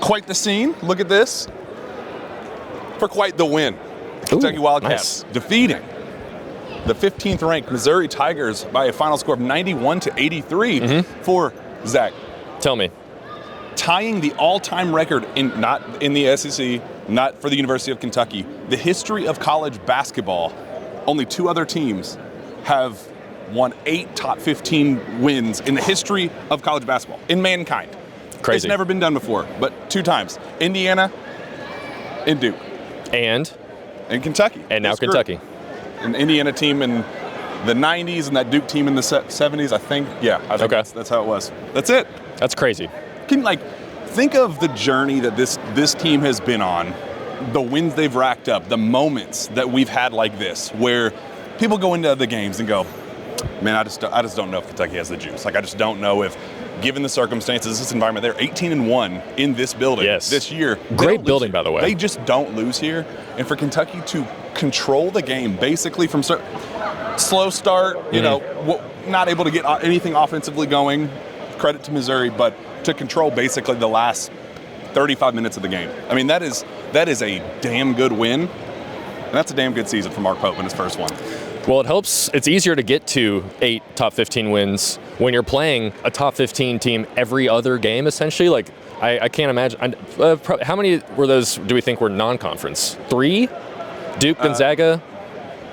quite the scene. Look at this. For quite the win. Kentucky Wildcats defeating the 15th ranked Missouri Tigers by a final score of 91-83 for Zach. Tell me. Tying the all-time record not in the SEC, not for the University of Kentucky. The history of college basketball, only 2 other teams have won 8 top 15 wins in the history of college basketball, in mankind. Crazy. It's never been done before, but 2 times. Indiana and Duke. And Kentucky. And now Kentucky. An Indiana team in the 90s and that Duke team in the 70s, I think. Yeah, I think that's how it was. That's it. That's crazy. Think of the journey that this team has been on, the wins they've racked up, the moments that we've had like this, where people go into the games and go, man, I just don't know if Kentucky has the juice. I just don't know if, given the circumstances, this environment, they're 18-1 in this building this year. Great building, by the way. They just don't lose here. And for Kentucky to control the game, basically from slow start, not able to get anything offensively going, credit to Missouri, but to control basically the last 35 minutes of the game. I mean, that is a damn good win, and that's a damn good season for Mark Pope in his first one. Well, it helps. It's easier to get to 8 top 15 wins when you're playing a top 15 team every other game, essentially. I can't imagine. How many were those, do we think, were non-conference? 3? Duke, Gonzaga?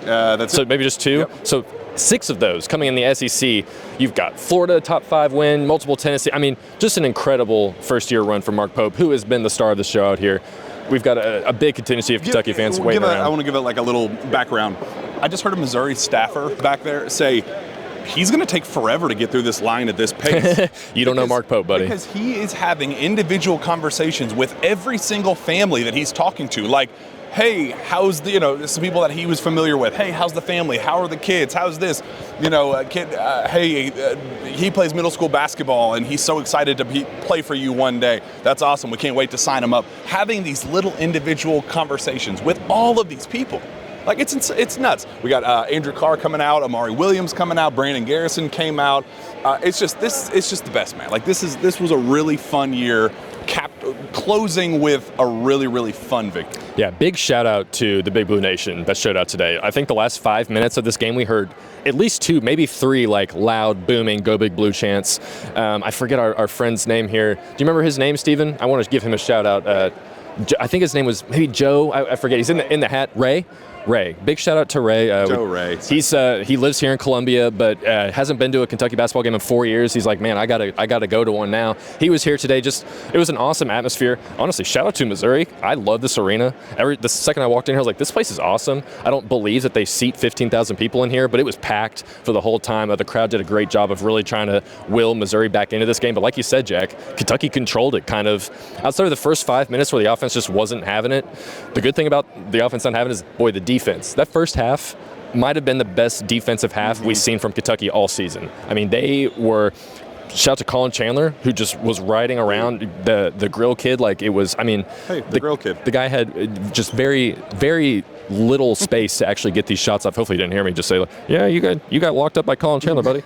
That's so it. Maybe just 2? Yep. So 6 of those coming in the SEC. You've got Florida, top 5 win, multiple Tennessee. I mean, just an incredible first-year run for Mark Pope, who has been the star of the show out here. We've got a big contingency of Kentucky fans waiting around. I want to give it a little background. I just heard a Missouri staffer back there say he's going to take forever to get through this line at this pace. You don't know Mark Pope, buddy. Because he is having individual conversations with every single family that he's talking to. Hey, how's some people that he was familiar with. Hey, how's the family? How are the kids? How's this? He plays middle school basketball and he's so excited to play for you one day. That's awesome. We can't wait to sign him up. Having these little individual conversations with all of these people. It's nuts. We got Andrew Carr coming out, Amari Williams coming out, Brandon Garrison came out. It's just the best, man. This was a really fun year. Closing with a really, really fun victory. Yeah, big shout out to the Big Blue Nation that showed out today. I think the last 5 minutes of this game we heard at least 2, maybe 3 loud, booming Go Big Blue chants. I forget our friend's name here. Do you remember his name, Steven? I want to give him a shout out. I think his name was maybe Joe. I forget. He's in the hat. Ray. Big shout out to Ray. Joe Ray. He lives here in Columbia, but hasn't been to a Kentucky basketball game in 4 years. He's like, man, I gotta go to one now. He was here today. It was an awesome atmosphere. Honestly, shout out to Missouri. I love this arena. The second I walked in here, I was like, this place is awesome. I don't believe that they seat 15,000 people in here, but it was packed for the whole time. The crowd did a great job of really trying to will Missouri back into this game. But like you said, Jack, Kentucky controlled it kind of outside of the first 5 minutes where the offense just wasn't having it. The good thing about the offense not having it is, boy, the defense. That first half might have been the best defensive half we've seen from Kentucky all season. I mean, they were. Shout out to Collin Chandler, who just was riding around the grill kid like it was. I mean, the grill kid. The guy had just very, very little space to actually get these shots off. Hopefully, he didn't hear me just say, "Yeah, you got locked up by Collin Chandler, buddy."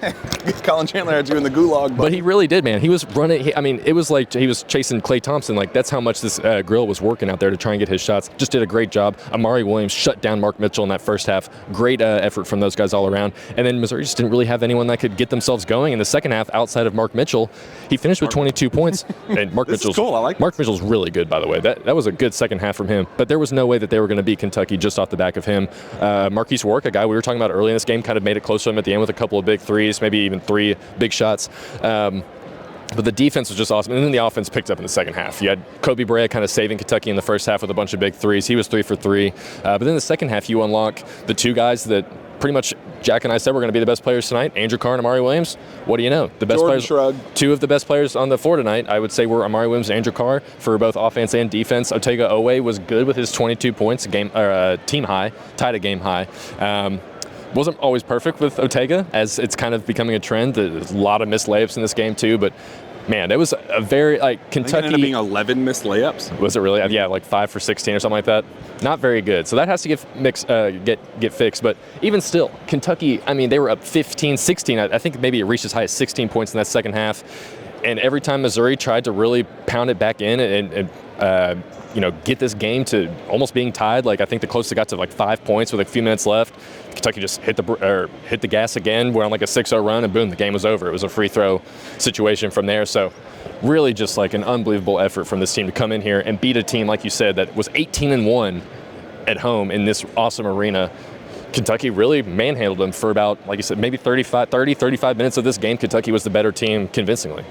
Collin Chandler had you in the gulag, but he really did, man. He was running. It was like he was chasing Klay Thompson. That's how much this grill was working out there to try and get his shots. Just did a great job. Amari Williams shut down Mark Mitchell in that first half. Great effort from those guys all around. And then Missouri just didn't really have anyone that could get themselves going in the second half outside of Mark Mitchell. He finished with 22 points. And Mark Mitchell's cool. I like Mark Mitchell's really good, by the way. That was a good second half from him. But there was no way that they were going to beat Kentucky just off the back of him. Marquise Warwick, a guy we were talking about early in this game, kind of made it close to him at the end with a couple of big threes, maybe even 3 big shots. But the defense was just awesome. And then the offense picked up in the second half. You had Koby Brea kind of saving Kentucky in the first half with a bunch of big threes. He was 3 for 3. But then the second half, you unlock the 2 guys that pretty much Jack and I said were going to be the best players tonight, Andrew Carr and Amari Williams. What do you know? The best Jordan players, shrug. 2 of the best players on the floor tonight, I would say, were Amari Williams and Andrew Carr for both offense and defense. Otega Oweh was good with his 22 points, team high, tied a game high. Wasn't always perfect with Otega, as it's kind of becoming a trend. There's a lot of missed layups in this game too, but man, it was a very Kentucky. It ended up being 11 missed layups. Was it really? Yeah, 5 for 16 or something like that. Not very good. So that has to get fixed. But even still, Kentucky. I mean, they were up 15, 16. I think maybe it reached as high as 16 points in that second half. And every time Missouri tried to really pound it back in and get this game to almost being tied, like I think the closest it got to like 5 points with a few minutes left, Kentucky just hit the gas again. We're on like a 6-0 run, and boom, the game was over. It was a free throw situation from there. So really just like an unbelievable effort from this team to come in here and beat a team, like you said, that was 18-1 at home in this awesome arena. Kentucky really manhandled them for about, like you said, maybe 35 minutes of this game. Kentucky was the better team convincingly.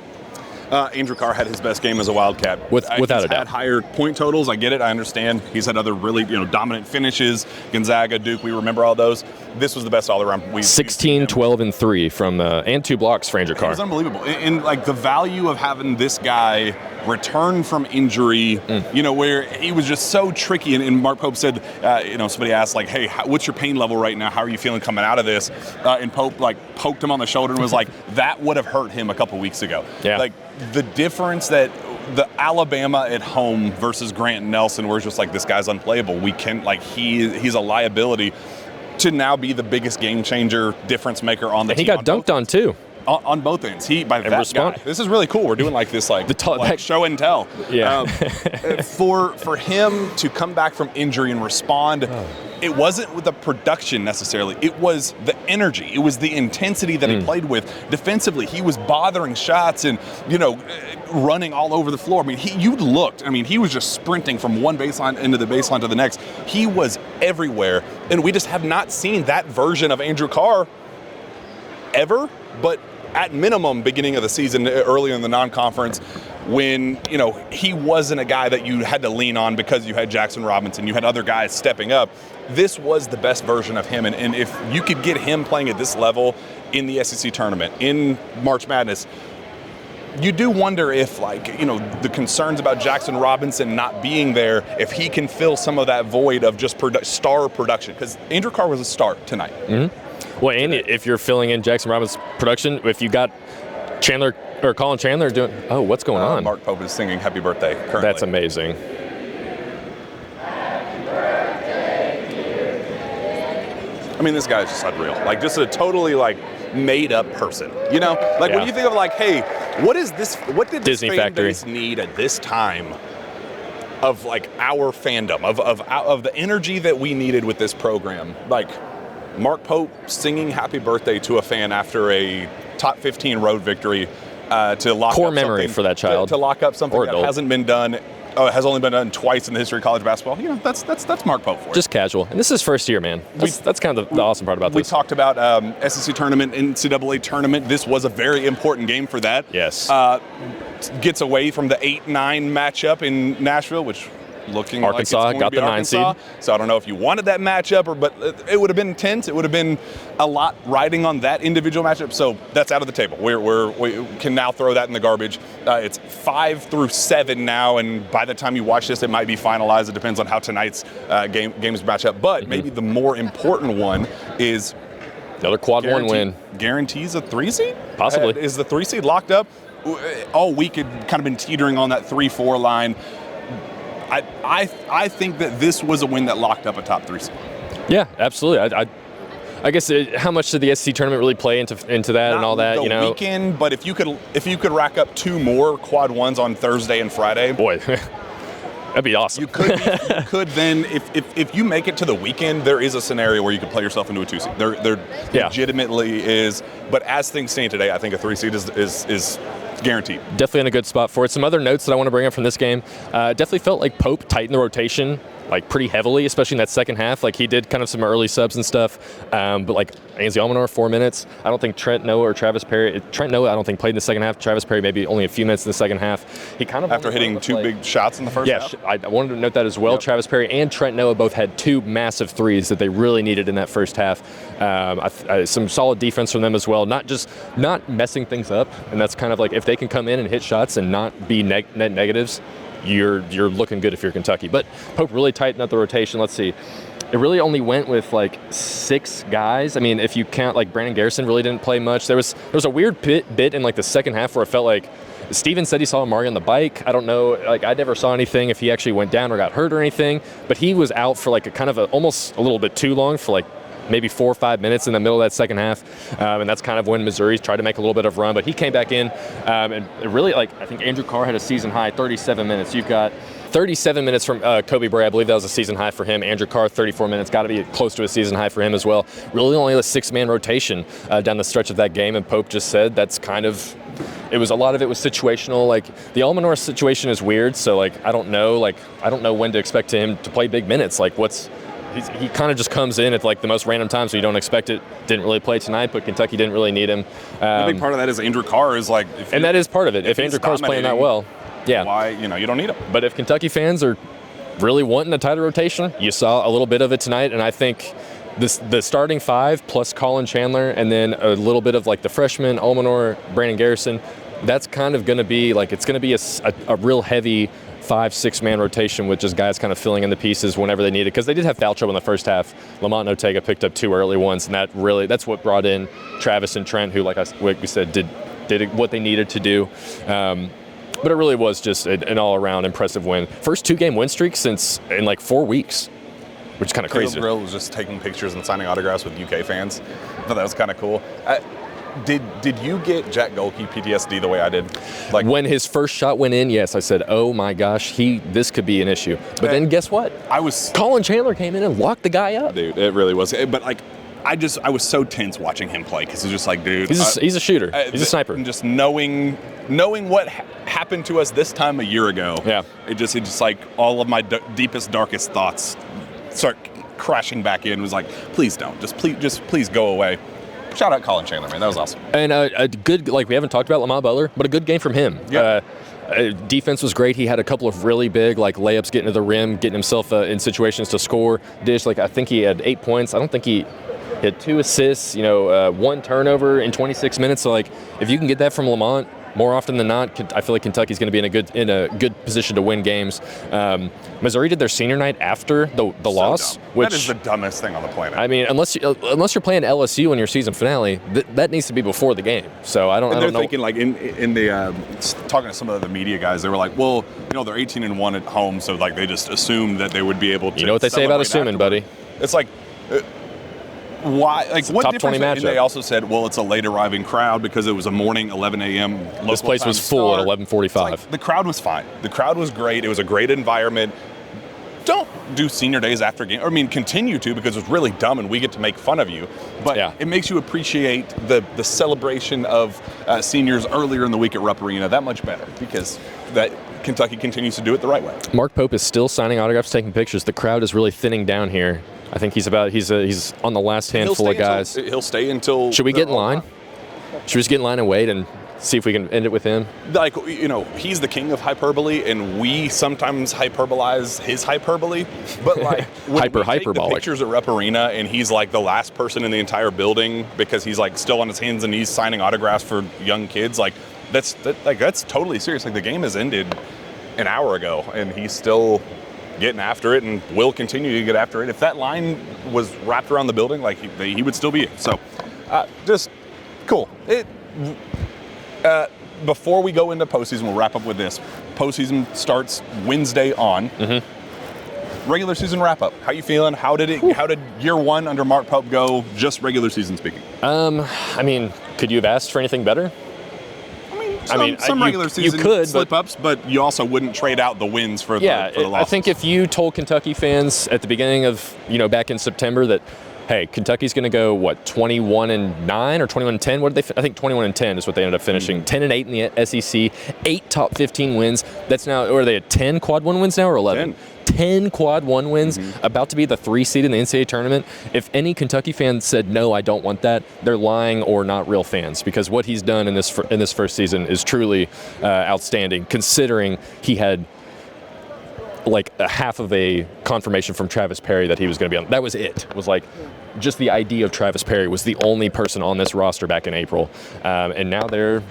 Andrew Carr had his best game as a Wildcat. Without a doubt. He's had higher point totals. I get it. I understand. He's had other really dominant finishes. Gonzaga, Duke, we remember all those. This was the best all-around. 16, 12, and 3 from and 2 blocks for Andrew Carr. It was unbelievable. And like the value of having this guy return from injury, where he was just so tricky. And Mark Pope said, somebody asked like, hey, what's your pain level right now? How are you feeling coming out of this? And Pope like poked him on the shoulder and was like, that would have hurt him a couple weeks ago. Yeah. Like the difference that the Alabama at home versus Grant Nelson, where it's just like, this guy's unplayable. We can he's a liability to now be the biggest game changer, difference maker on the team. And he got dunked on too. On both ends. Guy. This is really cool. We're doing like this show and tell. Yeah. For him to come back from injury and respond, it wasn't with the production necessarily. It was the energy. It was the intensity that he played with. Defensively, he was bothering shots and, running all over the floor. I mean, he was just sprinting from one baseline into the baseline to the next. He was everywhere. And we just have not seen that version of Andrew Carr ever, but at minimum, beginning of the season, earlier in the non-conference, when, he wasn't a guy that you had to lean on because you had Jackson Robinson, you had other guys stepping up. This was the best version of him. And if you could get him playing at this level in the SEC tournament, in March Madness, you do wonder if, the concerns about Jackson Robinson not being there, if he can fill some of that void of just star production. Because Andrew Carr was a star tonight. Mm-hmm. Well, and if you're filling in Jackson Robinson's production, if you got Chandler or Collin Chandler doing, what's going on? Mark Pope is singing Happy Birthday currently. That's amazing. I mean, this guy is just unreal. Like, just a totally, made up person. When you think of, hey, what is this? What did Disney this fan Factory base need at this time of, our fandom, of the energy that we needed with this program? Mark Pope singing Happy Birthday to a fan after a top 15 road victory to lock core up memory for that child. To lock up something or that adult. hasn't been done. Has only been done twice in the history of college basketball. That's Mark Pope for you. Just casual. And this is his first year, man. That's kind of the awesome part about this. We talked about SEC tournament, NCAA tournament. This was a very important game for that. Yes. Gets away from the 8-9 matchup in Nashville, which looking Arkansas like it's going got to be the 9 Arkansas. seed. So I don't know if you wanted that matchup, but it would have been intense. It would have been a lot riding on that individual matchup. So that's out of the table. We can now throw that in the garbage. It's 5 through 7 now, and by the time you watch this, it might be finalized. It depends on how tonight's games match up. But maybe the more important one is another quad 1 win. Guarantees a 3 seed? Possibly. Is the 3 seed locked up? All week it kind of been teetering on that 3-4 line. I think that this was a win that locked up a top 3 seed. Yeah, absolutely. I guess how much did the SEC tournament really play into that Not and all that? The weekend, but if you could rack up 2 more quad 1s on Thursday and Friday, boy, that'd be awesome. You could then, if you make it to the weekend, there is a scenario where you could play yourself into a 2 seed. There legitimately is. But as things stand today, I think a 3 seed is guaranteed. Definitely in a good spot for it. Some other notes that I want to bring up from this game. Definitely felt like Pope tightened the rotation pretty heavily, especially in that second half. He did kind of some early subs and stuff. But Ainsley Almanor, 4 minutes. I don't think Trent Noah or Travis Perry. Trent Noah, I don't think played in the second half. Travis Perry maybe only a few minutes in the second half. He kind of after hitting 2 big shots in the first half. Yeah, I wanted to note that as well. Yep. Travis Perry and Trent Noah both had 2 massive threes that they really needed in that first half. Some solid defense from them as well. Not messing things up, and that's kind of if they can come in and hit shots and not be net negatives, you're looking good if you're Kentucky. But Pope really tightened up the rotation. Let's see. It really only went with 6 guys. I mean, if you count Brandon Garrison really didn't play much. There was a weird bit in the second half where it felt like Steven said he saw Amari on the bike. I don't know. I never saw anything if he actually went down or got hurt or anything. But he was out for a kind of almost a little bit too long for maybe 4 or 5 minutes in the middle of that second half, and that's kind of when Missouri's tried to make a little bit of a run. But he came back in, and it really, I think Andrew Carr had a season high 37 minutes. You've got 37 minutes from Koby Brea. I believe that was a season high for him. Andrew Carr, 34 minutes. Got to be close to a season high for him as well. Really only a 6-man rotation down the stretch of that game, and Pope just said that's kind of – a lot of it was situational. Like, the Almanor situation is weird, so, I don't know when to expect him to play big minutes. He kind of just comes in at the most random time, so you don't expect it. Didn't really play tonight, but Kentucky didn't really need him. A big part of that is Andrew Carr is and that is part of it. If Andrew Carr's playing that well, yeah. Why, you don't need him. But if Kentucky fans are really wanting a tighter rotation, you saw a little bit of it tonight, and I think the starting 5 plus Collin Chandler and then a little bit of the freshman, Almanor, Brandon Garrison, that's kind of going to be it's going to be a real heavy 5-6-man rotation with just guys kind of filling in the pieces whenever they need it, because they did have foul trouble in the first half. Lamont and Otega picked up 2 early ones, and that's what brought in Travis and Trent, who, like we said, did what they needed to do. But it really was just an all-around impressive win. First 2-game win streak in 4 weeks, which is kind of crazy. Caleb Grill was just taking pictures and signing autographs with UK fans. I thought that was kind of cool. Did you get Jack Golke PTSD the way I did? When his first shot went in, yes, I said, "Oh my gosh, this could be an issue." But then guess what? Collin Chandler came in and locked the guy up. Dude, it really was. But I was so tense watching him play, because it's just dude. He's a shooter. He's a sniper. And just knowing what happened to us this time a year ago. Yeah. It just all of my deepest, darkest thoughts start crashing back in. It was please don't. Please go away. Shout out Collin Chandler, man. That was awesome. And a good, we haven't talked about Lamont Butler, but a good game from him. Yeah. Defense was great. He had a couple of really big layups getting to the rim, getting himself in situations to score. I think he had 8 points. I don't think he had 2 assists, 1 turnover in 26 minutes. So if you can get that from Lamont, more often than not, I feel like Kentucky's going to be in a good position to win games. Missouri did their senior night after the loss, which that is the dumbest thing on the planet. I mean, unless you're playing LSU in your season finale, that needs to be before the game. So I don't know. Thinking in the talking to some of the media guys, they were well, they're 18-1 at home, so they just assumed that they would be able to. You know what they say about assuming, buddy? It's why? It's what top 20 matchup. And they also said, well, it's a late arriving crowd because it was a morning 11 a.m. local This place was full at 11:45. The crowd was fine. The crowd was great. It was a great environment. Don't do senior days after game. Continue to, because it's really dumb and we get to make fun of you. But It makes you appreciate the celebration of seniors earlier in the week at Rupp Arena that much better, because that Kentucky continues to do it the right way. Mark Pope is still signing autographs, taking pictures. The crowd is really thinning down here. I think he's on the last handful of guys. He'll stay until. Should we get in line? Should we just get in line and wait and see if we can end it with him? He's the king of hyperbole, and we sometimes hyperbolize his hyperbole. But when we take the pictures at Rupp Arena, and he's the last person in the entire building because he's still on his hands and knees signing autographs for young kids. That's totally serious. The game has ended an hour ago, and he's still getting after it and will continue to get after it. If that line was wrapped around the building, he would still be. So, just cool. Before we go into postseason, we'll wrap up with this. Postseason starts Wednesday on. Mm-hmm. Regular season wrap up. How you feeling? How did year one under Mark Pope go? Just regular season speaking. Could you have asked for anything better? Some regular season slip-ups, but you also wouldn't trade out the wins for the losses. I think if you told Kentucky fans at the beginning of, back in September that, hey, Kentucky's going to go, 21-9 or 21-10? What did they? I think 21-10 is what they ended up finishing. 10-8 in the SEC, 8 top 15 wins. That's now, or are they at 10 quad 1 wins now or 11? 10 quad 1 wins, about to be the 3 seed in the NCAA tournament. If any Kentucky fan said, no, I don't want that, they're lying or not real fans, because what he's done in this first season is truly outstanding, considering he had a half of a confirmation from Travis Perry that he was going to be on. That was it. It was just the idea of Travis Perry was the only person on this roster back in April. And now they're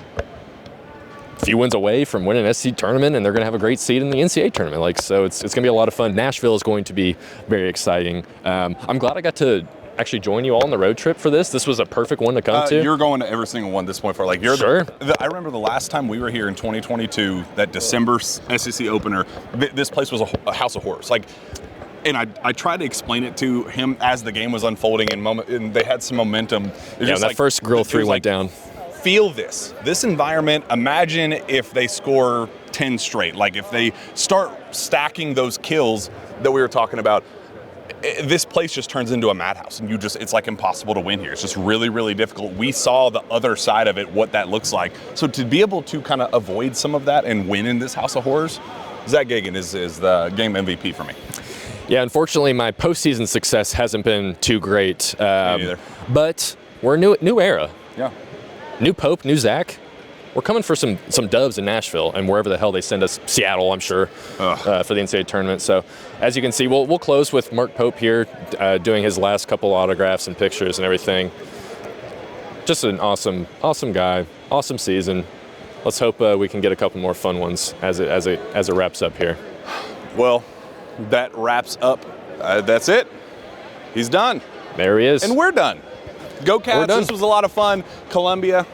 a few wins away from winning an SEC tournament, and they're going to have a great seed in the NCAA tournament. So it's going to be a lot of fun. Nashville is going to be very exciting. I'm glad I got to actually join you all on the road trip for this. This was a perfect one to come to. You're going to every single one at this point for Sure. I remember the last time we were here in 2022, that December SEC opener, this place was a house of horrors. and I tried to explain it to him as the game was unfolding and they had some momentum. Yeah, that first grill three went down. Feel this environment. Imagine if they score 10 straight. Like if they start stacking those kills that we were talking about, this place just turns into a madhouse, and it's like impossible to win here. It's just really, really difficult. We saw the other side of it, what that looks like. So to be able to kind of avoid some of that and win in this House of Horrors, Zach Gagan is the game MVP for me. Yeah, unfortunately, my postseason success hasn't been too great. Me neither. But we're new era. Yeah. New Pope, new Zach. We're coming for some dubs in Nashville and wherever the hell they send us, Seattle, I'm sure, for the NCAA tournament. So as you can see, we'll close with Mark Pope here doing his last couple autographs and pictures and everything. Just an awesome guy, awesome season. Let's hope we can get a couple more fun ones as it wraps up here. Well, that wraps up. That's it. He's done. There he is. And we're done. Go Cats. This was a lot of fun. Columbia.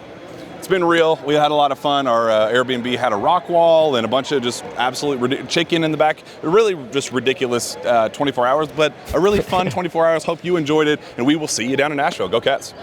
It's been real. We had a lot of fun. Our Airbnb had a rock wall and a bunch of just absolute chicken in the back. Really just ridiculous 24 hours, but a really fun 24 hours. Hope you enjoyed it, and we will see you down in Nashville. Go Cats.